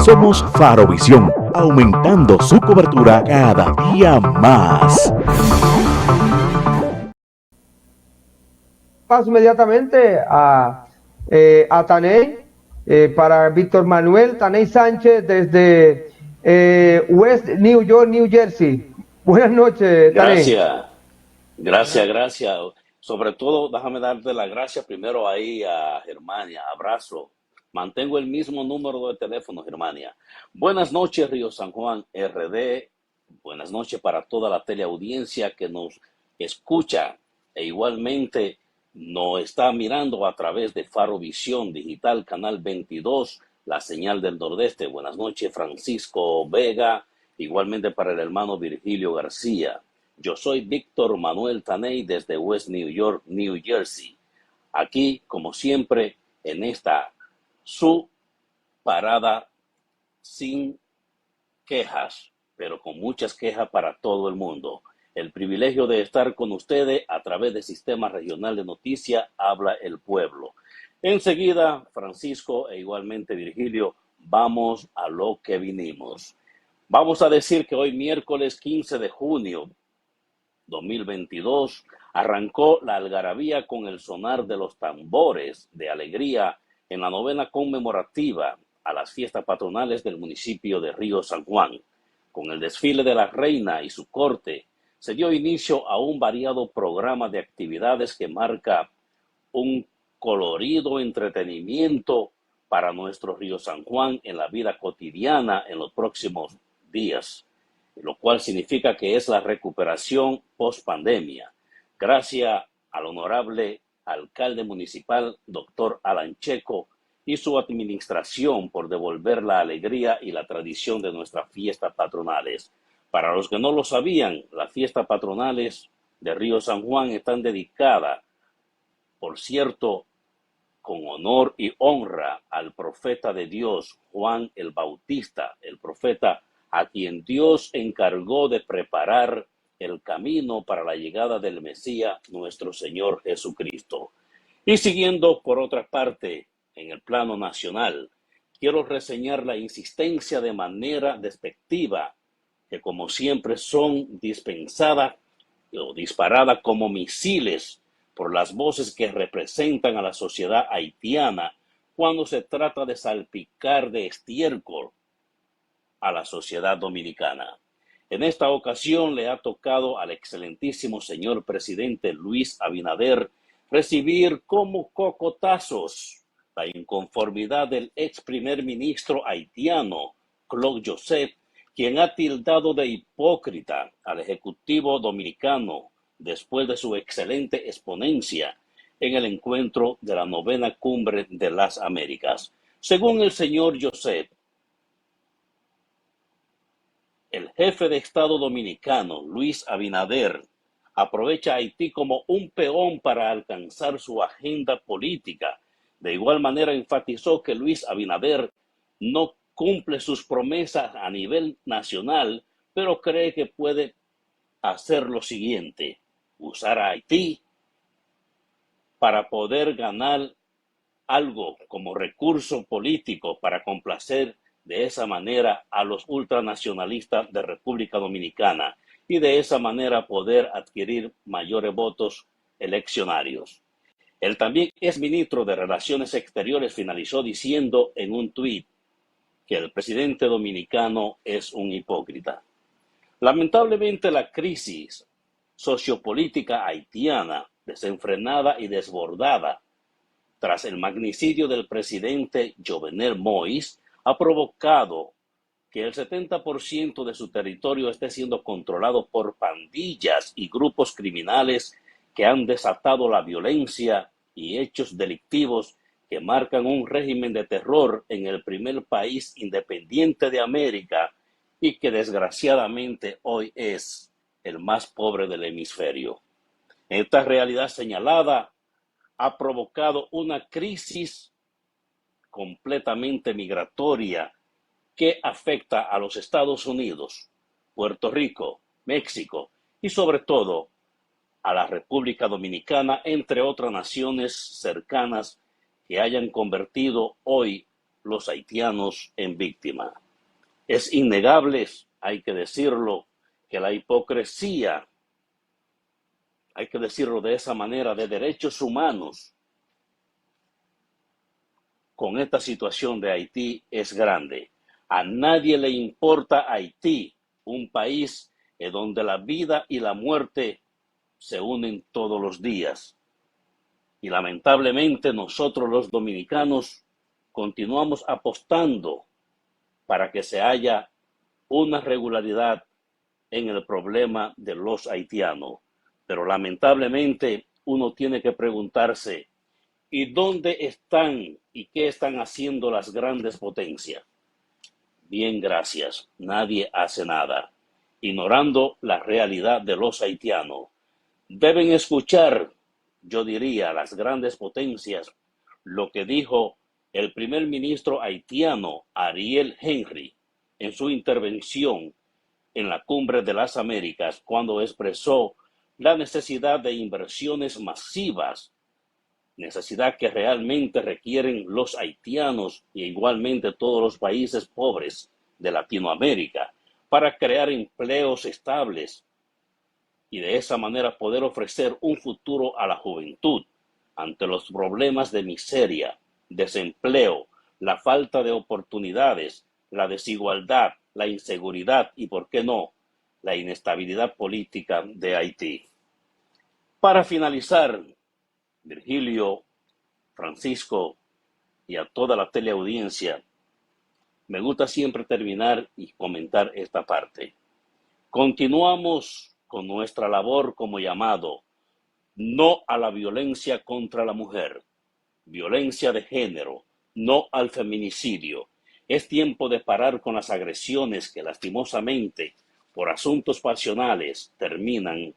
Somos Farovisión, aumentando su cobertura cada día más. Paso inmediatamente a Taney para Víctor Manuel Taney Sánchez desde West New York, New Jersey. Buenas noches, Taney. Gracias. Sobre todo, déjame darte las gracias primero ahí a Germania. Abrazo. Mantengo el mismo número de teléfono, Germania. Buenas noches, Río San Juan RD. Buenas noches para toda la teleaudiencia que nos escucha e igualmente nos está mirando a través de Faro Visión Digital, Canal 22, la señal del Nordeste. Buenas noches, Francisco Vega. Igualmente para el hermano Virgilio García. Yo soy Víctor Manuel Taney desde West New York, New Jersey. Aquí, como siempre, en esta su parada sin quejas, pero con muchas quejas para todo el mundo. El privilegio de estar con ustedes a través del Sistema Regional de Noticias Habla el Pueblo. Enseguida, Francisco e igualmente Virgilio, vamos a lo que vinimos. Vamos a decir que hoy miércoles 15 de junio 2022 arrancó la algarabía con el sonar de los tambores de alegría en la novena conmemorativa a las fiestas patronales del municipio de Río San Juan. Con el desfile de la reina y su corte, se dio inicio a un variado programa de actividades que marca un colorido entretenimiento para nuestro Río San Juan en la vida cotidiana en los próximos días, lo cual significa que es la recuperación post-pandemia. Gracias al honorable alcalde municipal, doctor Alan Checo, y su administración por devolver la alegría y la tradición de nuestras fiestas patronales. Para los que no lo sabían, las fiestas patronales de Río San Juan están dedicadas, por cierto, con honor y honra al profeta de Dios, Juan el Bautista, el profeta a quien Dios encargó de preparar el camino para la llegada del Mesías, nuestro Señor Jesucristo. Y siguiendo por otra parte, en el plano nacional, quiero reseñar la insistencia de manera despectiva, que como siempre son dispensadas o disparadas como misiles por las voces que representan a la sociedad haitiana cuando se trata de salpicar de estiércol a la sociedad dominicana. En esta ocasión le ha tocado al excelentísimo señor presidente Luis Abinader recibir como cocotazos la inconformidad del ex primer ministro haitiano, Claude Joseph, quien ha tildado de hipócrita al Ejecutivo dominicano después de su excelente exponencia en el encuentro de la novena cumbre de las Américas. Según el señor Joseph, el jefe de Estado dominicano, Luis Abinader, aprovecha a Haití como un peón para alcanzar su agenda política. De igual manera, enfatizó que Luis Abinader no cumple sus promesas a nivel nacional, pero cree que puede hacer lo siguiente: usar a Haití para poder ganar algo como recurso político para complacer de esa manera a los ultranacionalistas de República Dominicana y de esa manera poder adquirir mayores votos eleccionarios. El también exministro de Relaciones Exteriores finalizó diciendo en un tuit que el presidente dominicano es un hipócrita. Lamentablemente, la crisis sociopolítica haitiana, desenfrenada y desbordada tras el magnicidio del presidente Jovenel Moïse, ha provocado que el 70% de su territorio esté siendo controlado por pandillas y grupos criminales que han desatado la violencia y hechos delictivos que marcan un régimen de terror en el primer país independiente de América y que desgraciadamente hoy es el más pobre del hemisferio. Esta realidad señalada ha provocado una crisis completamente migratoria que afecta a los Estados Unidos, Puerto Rico, México y sobre todo a la República Dominicana, entre otras naciones cercanas que hayan convertido hoy los haitianos en víctima. Es innegable, hay que decirlo, que la hipocresía, hay que decirlo de esa manera, de derechos humanos con esta situación de Haití es grande. A nadie le importa Haití, un país en donde la vida y la muerte se unen todos los días. Y lamentablemente nosotros los dominicanos continuamos apostando para que se haya una regularidad en el problema de los haitianos. Pero lamentablemente uno tiene que preguntarse, ¿y dónde están y qué están haciendo las grandes potencias? Bien, gracias. Nadie hace nada, ignorando la realidad de los haitianos. Deben escuchar, yo diría, las grandes potencias, lo que dijo el primer ministro haitiano Ariel Henry en su intervención en la Cumbre de las Américas, cuando expresó la necesidad de inversiones masivas, necesidad que realmente requieren los haitianos y igualmente todos los países pobres de Latinoamérica para crear empleos estables y de esa manera poder ofrecer un futuro a la juventud ante los problemas de miseria, desempleo, la falta de oportunidades, la desigualdad, la inseguridad y, por qué no, la inestabilidad política de Haití. Para finalizar, Virgilio, Francisco y a toda la teleaudiencia, me gusta siempre terminar y comentar esta parte. Continuamos con nuestra labor como llamado no a la violencia contra la mujer, violencia de género, no al feminicidio. Es tiempo de parar con las agresiones que lastimosamente por asuntos pasionales terminan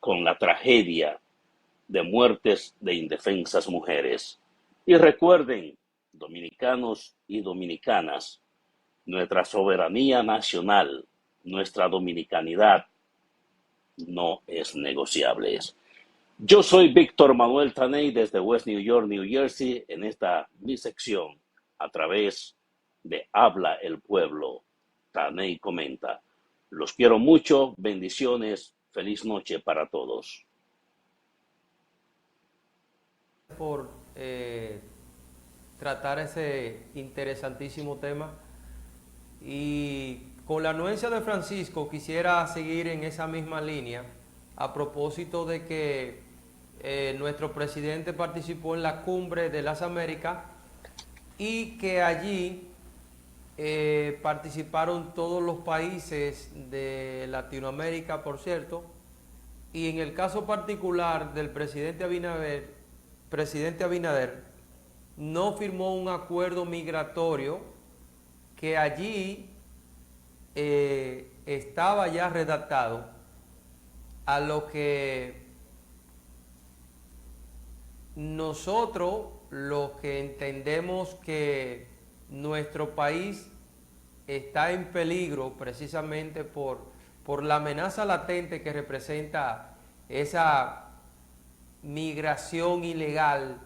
con la tragedia de muertes de indefensas mujeres. Y recuerden, dominicanos y dominicanas, nuestra soberanía nacional, nuestra dominicanidad no es negociable. Yo soy Víctor Manuel Taney desde West New York, New Jersey, en esta mi sección a través de Habla el Pueblo. Taney comenta. Los quiero mucho, bendiciones, feliz noche para todos. Por tratar ese interesantísimo tema y con la anuencia de Francisco quisiera seguir en esa misma línea a propósito de que nuestro presidente participó en la Cumbre de las Américas y que allí participaron todos los países de Latinoamérica, por cierto, y en el caso particular del presidente Abinader no firmó un acuerdo migratorio que allí estaba ya redactado, a lo que nosotros, los que entendemos que nuestro país está en peligro precisamente por la amenaza latente que representa esa migración ilegal,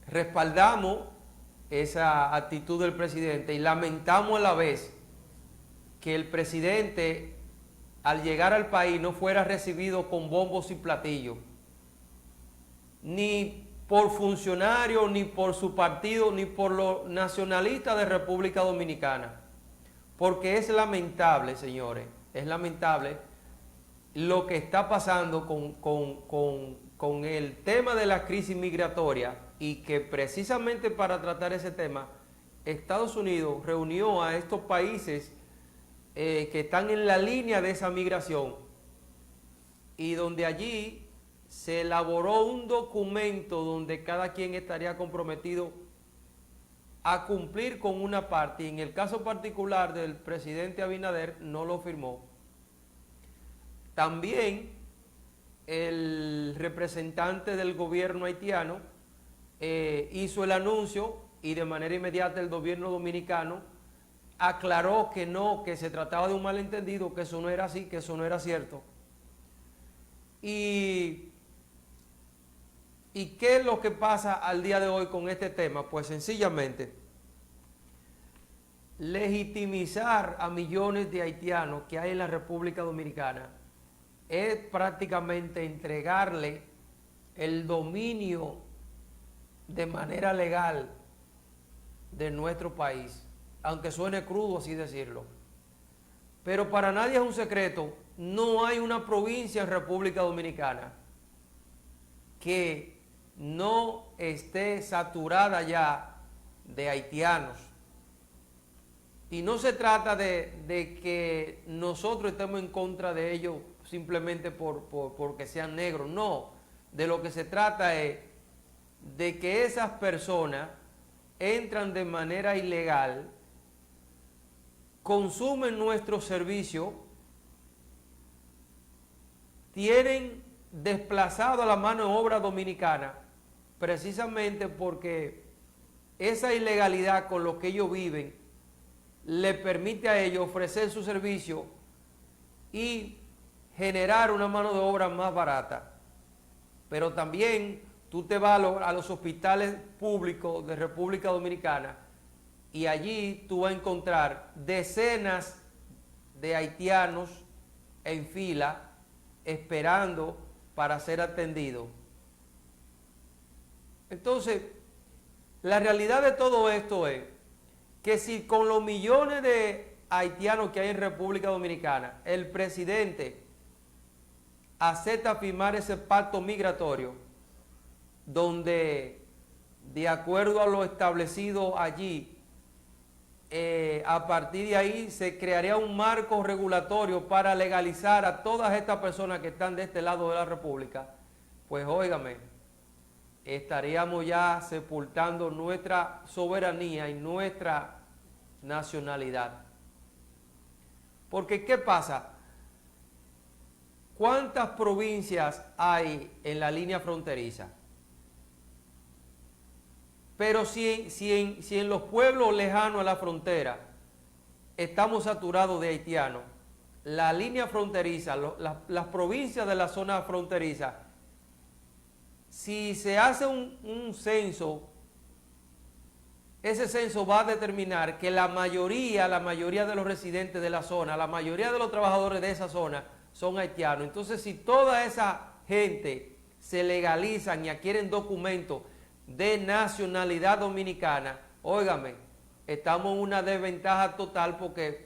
respaldamos esa actitud del presidente y lamentamos a la vez que el presidente al llegar al país no fuera recibido con bombos y platillos, ni por funcionarios, ni por su partido, ni por los nacionalistas de República Dominicana, porque es lamentable, señores, es lamentable lo que está pasando con el tema de la crisis migratoria, y que precisamente para tratar ese tema Estados Unidos reunió a estos países que están en la línea de esa migración, y donde allí se elaboró un documento donde cada quien estaría comprometido a cumplir con una parte, y en el caso particular del presidente Abinader no lo firmó. También el representante del gobierno haitiano hizo el anuncio, y de manera inmediata el gobierno dominicano aclaró que no, que se trataba de un malentendido, que eso no era así, que eso no era cierto. Y ¿Y qué es lo que pasa al día de hoy con este tema? Pues sencillamente, legitimizar a millones de haitianos que hay en la República Dominicana es prácticamente entregarle el dominio de manera legal de nuestro país, aunque suene crudo así decirlo. Pero para nadie es un secreto, no hay una provincia en República Dominicana que no esté saturada ya de haitianos. Y no se trata de que nosotros estemos en contra de ellos simplemente porque sean negros, no. De lo que se trata es de que esas personas entran de manera ilegal, consumen nuestro servicio, tienen desplazado a la mano de obra dominicana, precisamente porque esa ilegalidad con lo que ellos viven le permite a ellos ofrecer su servicio y generar una mano de obra más barata. Pero también tú te vas a los hospitales públicos de República Dominicana y allí tú vas a encontrar decenas de haitianos en fila esperando para ser atendidos. Entonces, la realidad de todo esto es que si con los millones de haitianos que hay en República Dominicana, el presidente acepta firmar ese pacto migratorio, donde de acuerdo a lo establecido allí, a partir de ahí se crearía un marco regulatorio para legalizar a todas estas personas que están de este lado de la República, pues óigame, estaríamos ya sepultando nuestra soberanía y nuestra nacionalidad. Porque ¿qué pasa? ¿Cuántas provincias hay en la línea fronteriza? Pero si en los pueblos lejanos a la frontera estamos saturados de haitianos, la línea fronteriza, las provincias de la zona fronteriza, si se hace un censo, ese censo va a determinar que la mayoría de los residentes de la zona, la mayoría de los trabajadores de esa zona son haitianos. Entonces, si toda esa gente se legalizan y adquieren documentos de nacionalidad dominicana, óigame, estamos en una desventaja total porque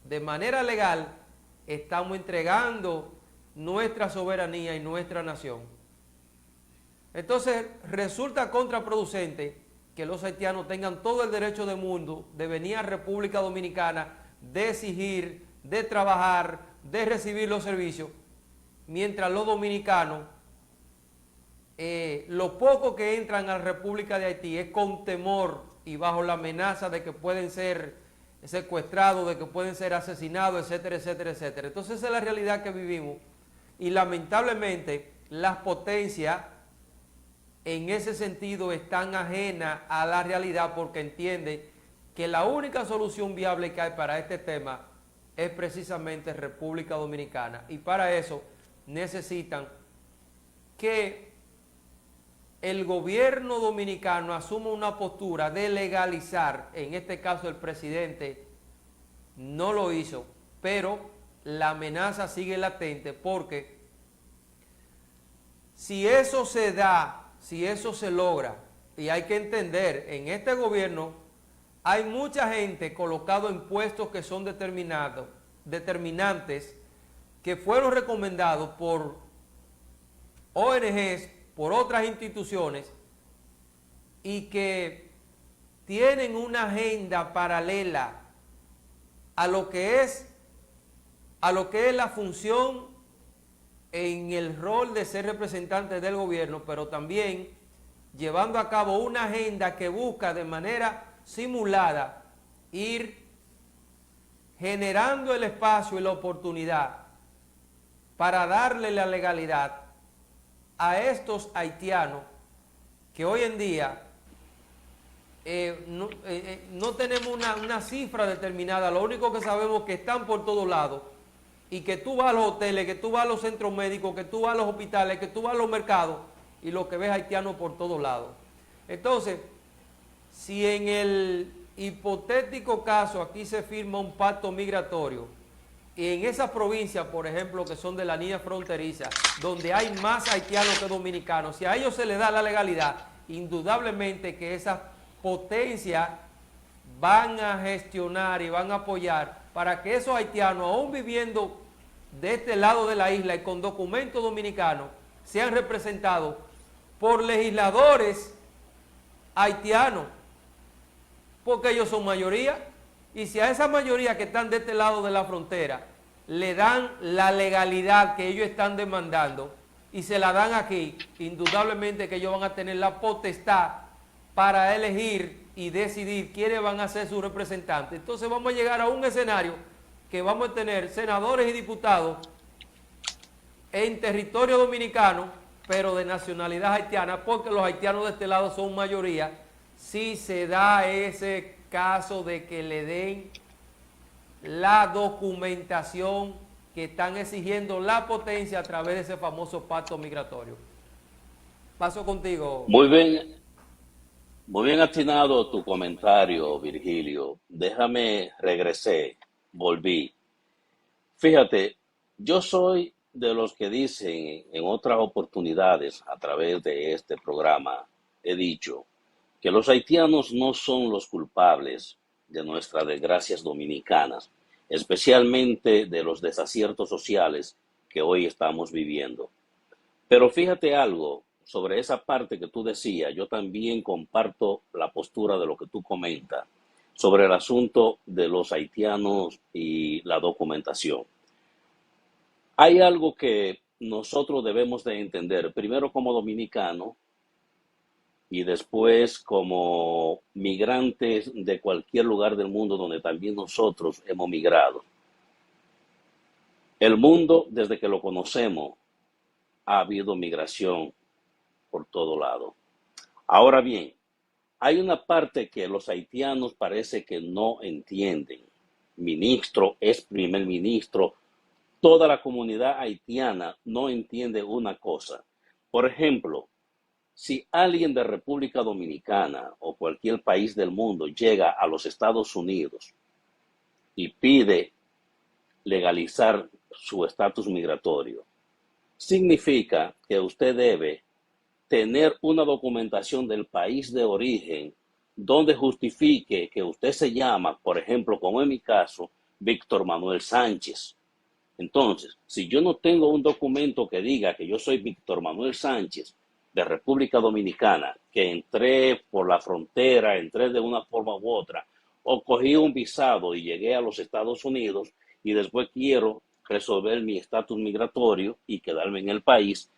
de manera legal estamos entregando nuestra soberanía y nuestra nación. Entonces, resulta contraproducente que los haitianos tengan todo el derecho del mundo de venir a República Dominicana, de exigir, de trabajar, de recibir los servicios, mientras los dominicanos, lo poco que entran a la República de Haití es con temor y bajo la amenaza de que pueden ser secuestrados, de que pueden ser asesinados, etcétera, etcétera, etcétera. Entonces esa es la realidad que vivimos y lamentablemente las potencias en ese sentido están ajenas a la realidad porque entienden que la única solución viable que hay para este tema es precisamente República Dominicana. Y para eso necesitan que el gobierno dominicano asuma una postura de legalizar, en este caso el presidente no lo hizo, pero la amenaza sigue latente porque si eso se da, si eso se logra, y hay que entender, en este gobierno hay mucha gente colocada en puestos que son determinantes, que fueron recomendados por ONGs, por otras instituciones, y que tienen una agenda paralela a lo que es la función en el rol de ser representantes del gobierno, pero también llevando a cabo una agenda que busca de manera simulada ir generando el espacio y la oportunidad para darle la legalidad a estos haitianos que hoy en día no tenemos una cifra determinada, lo único que sabemos es que están por todos lados y que tú vas a los hoteles, que tú vas a los centros médicos, que tú vas a los hospitales, que tú vas a los mercados y lo que ves haitiano por todos lados. Entonces, si en el hipotético caso aquí se firma un pacto migratorio, y en esas provincias, por ejemplo, que son de la línea fronteriza, donde hay más haitianos que dominicanos, si a ellos se les da la legalidad, indudablemente que esas potencias van a gestionar y van a apoyar para que esos haitianos, aún viviendo de este lado de la isla y con documentos dominicanos, sean representados por legisladores haitianos, porque ellos son mayoría. Y si a esa mayoría que están de este lado de la frontera le dan la legalidad que ellos están demandando y se la dan aquí, indudablemente que ellos van a tener la potestad para elegir y decidir quiénes van a ser sus representantes. Entonces vamos a llegar a un escenario que vamos a tener senadores y diputados en territorio dominicano, pero de nacionalidad haitiana, porque los haitianos de este lado son mayoría, si se da ese caso de que le den la documentación que están exigiendo la potencia a través de ese famoso pacto migratorio. Paso contigo. Muy bien atinado tu comentario, Virgilio. Déjame, regresé, volví. Fíjate, yo soy de los que dicen en otras oportunidades a través de este programa, he dicho que los haitianos no son los culpables de nuestras desgracias dominicanas, especialmente de los desaciertos sociales que hoy estamos viviendo. Pero fíjate algo sobre esa parte que tú decías, yo también comparto la postura de lo que tú comentas sobre el asunto de los haitianos y la documentación. Hay algo que nosotros debemos de entender, primero como dominicanos y después como migrantes de cualquier lugar del mundo donde también nosotros hemos migrado. El mundo, desde que lo conocemos, ha habido migración por todo lado. Ahora bien, hay una parte que los haitianos parece que no entienden. Ministro, ex primer ministro, toda la comunidad haitiana no entiende una cosa. Por ejemplo, si alguien de República Dominicana o cualquier país del mundo llega a los Estados Unidos y pide legalizar su estatus migratorio, significa que usted debe tener una documentación del país de origen donde justifique que usted se llama, por ejemplo, como en mi caso, Víctor Manuel Sánchez. Entonces, si yo no tengo un documento que diga que yo soy Víctor Manuel Sánchez de República Dominicana, que entré por la frontera, entré de una forma u otra, o cogí un visado y llegué a los Estados Unidos y después quiero resolver mi estatus migratorio y quedarme en el país,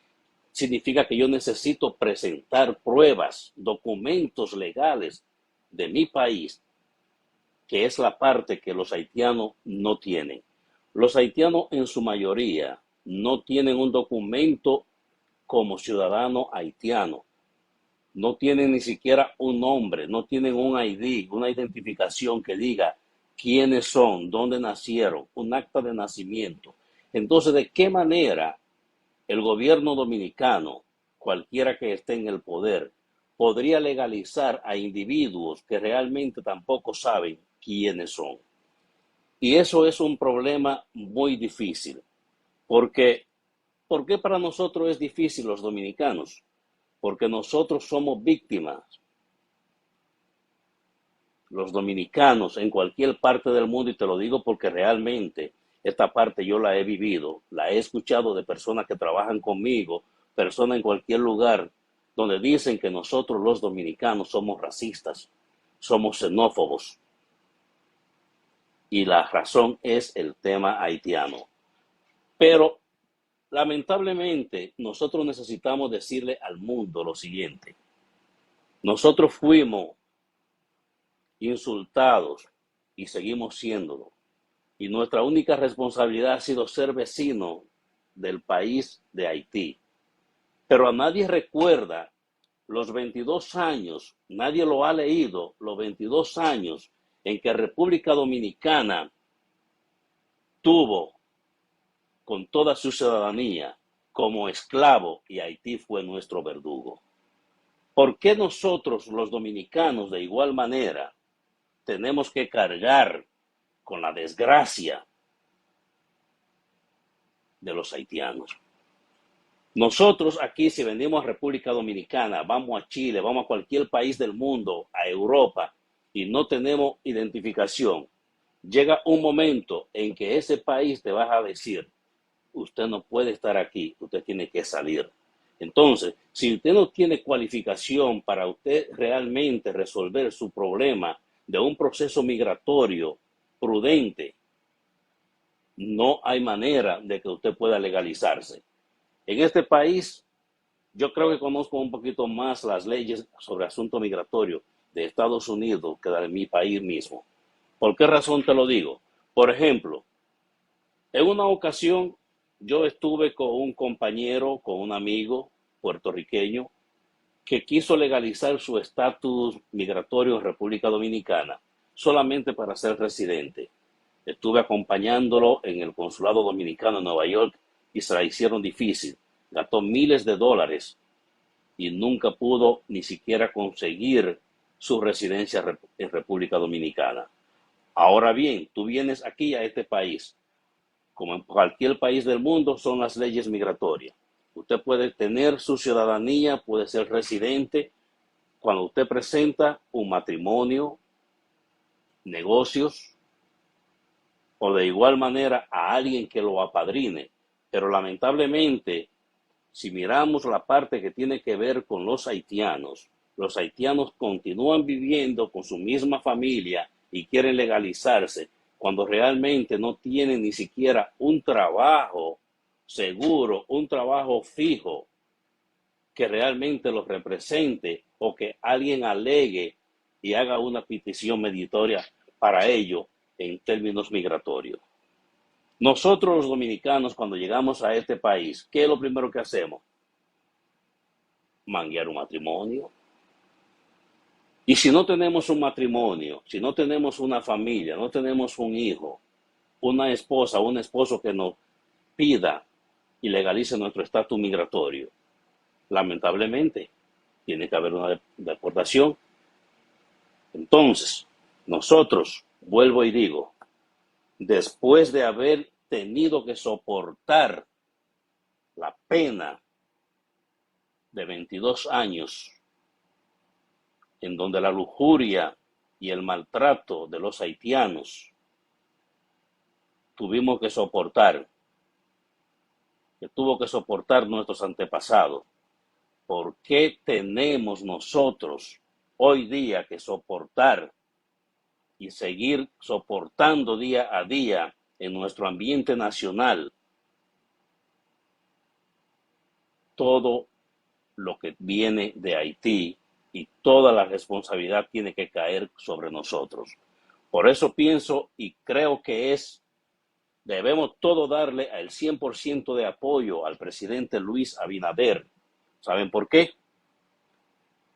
significa que yo necesito presentar pruebas, documentos legales de mi país, que es la parte que los haitianos no tienen. Los haitianos en su mayoría no tienen un documento como ciudadano haitiano. No tienen ni siquiera un nombre, no tienen un ID, una identificación que diga quiénes son, dónde nacieron, un acta de nacimiento. Entonces, ¿de qué manera el gobierno dominicano, cualquiera que esté en el poder, podría legalizar a individuos que realmente tampoco saben quiénes son? Y eso es un problema muy difícil. ¿Por qué para nosotros es difícil los dominicanos? Porque nosotros somos víctimas. Los dominicanos en cualquier parte del mundo, y te lo digo porque realmente esta parte yo la he vivido, la he escuchado de personas que trabajan conmigo, personas en cualquier lugar, donde dicen que nosotros los dominicanos somos racistas, somos xenófobos. Y la razón es el tema haitiano. Pero lamentablemente nosotros necesitamos decirle al mundo lo siguiente. Nosotros fuimos insultados y seguimos siéndolo. Y nuestra única responsabilidad ha sido ser vecino del país de Haití. Pero a nadie recuerda los 22 años, nadie lo ha leído, los 22 años en que República Dominicana tuvo con toda su ciudadanía como esclavo y Haití fue nuestro verdugo. ¿Por qué nosotros los dominicanos de igual manera tenemos que cargar con la desgracia de los haitianos? Nosotros aquí, si venimos a República Dominicana, vamos a Chile, vamos a cualquier país del mundo, a Europa, y no tenemos identificación, llega un momento en que ese país te va a decir, usted no puede estar aquí, usted tiene que salir. Entonces, si usted no tiene cualificación para usted realmente resolver su problema de un proceso migratorio prudente, no hay manera de que usted pueda legalizarse. En este país, yo creo que conozco un poquito más las leyes sobre asunto migratorio de Estados Unidos que de mi país mismo. ¿Por qué razón te lo digo? Por ejemplo, en una ocasión yo estuve con un compañero, con un amigo puertorriqueño que quiso legalizar su estatus migratorio en República Dominicana solamente para ser residente. Estuve acompañándolo en el consulado dominicano en Nueva York y se la hicieron difícil. Gastó miles de dólares y nunca pudo ni siquiera conseguir su residencia en República Dominicana. Ahora bien, tú vienes aquí a este país. Como en cualquier país del mundo, son las leyes migratorias. Usted puede tener su ciudadanía, puede ser residente. Cuando usted presenta un matrimonio, negocios, o de igual manera a alguien que lo apadrine. Pero lamentablemente, si miramos la parte que tiene que ver con los haitianos continúan viviendo con su misma familia y quieren legalizarse cuando realmente no tienen ni siquiera un trabajo seguro, un trabajo fijo que realmente los represente o que alguien alegue y haga una petición meditoria para ello en términos migratorios. Nosotros los dominicanos, cuando llegamos a este país, ¿qué es lo primero que hacemos? Manguear un matrimonio. Y si no tenemos un matrimonio, si no tenemos una familia, no tenemos un hijo, una esposa, un esposo que nos pida y legalice nuestro estatus migratorio, lamentablemente tiene que haber una deportación. Entonces, nosotros, vuelvo y digo, después de haber tenido que soportar la pena de 22 años, en donde la lujuria y el maltrato de los haitianos tuvimos que soportar, que tuvo que soportar nuestros antepasados, ¿por qué tenemos nosotros hoy día que soportar y seguir soportando día a día en nuestro ambiente nacional todo lo que viene de Haití y toda la responsabilidad tiene que caer sobre nosotros? Por eso pienso y creo que debemos todo darle el 100% de apoyo al presidente Luis Abinader. ¿Saben por qué?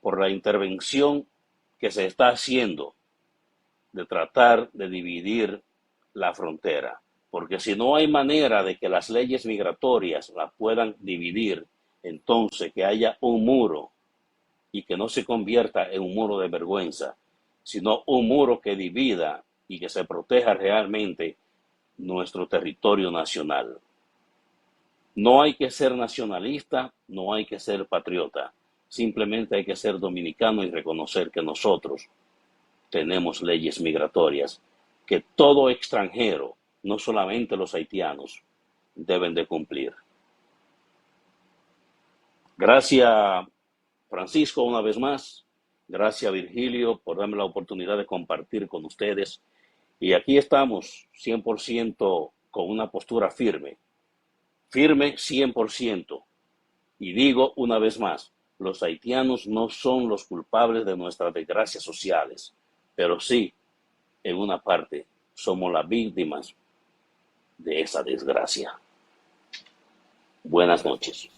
Por la intervención que se está haciendo de tratar de dividir la frontera. Porque si no hay manera de que las leyes migratorias la puedan dividir, entonces que haya un muro y que no se convierta en un muro de vergüenza, sino un muro que divida y que se proteja realmente nuestro territorio nacional. No hay que ser nacionalista, no hay que ser patriota, simplemente hay que ser dominicano y reconocer que nosotros tenemos leyes migratorias que todo extranjero, no solamente los haitianos, deben de cumplir. Gracias, Francisco, una vez más. Gracias, Virgilio, por darme la oportunidad de compartir con ustedes. Y aquí estamos 100% con una postura firme. Firme 100%. Y digo una vez más, los haitianos no son los culpables de nuestras desgracias sociales, pero sí, en una parte, somos las víctimas de esa desgracia. Buenas noches.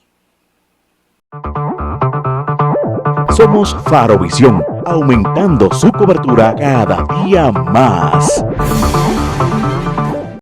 Somos Farovisión, aumentando su cobertura cada día más.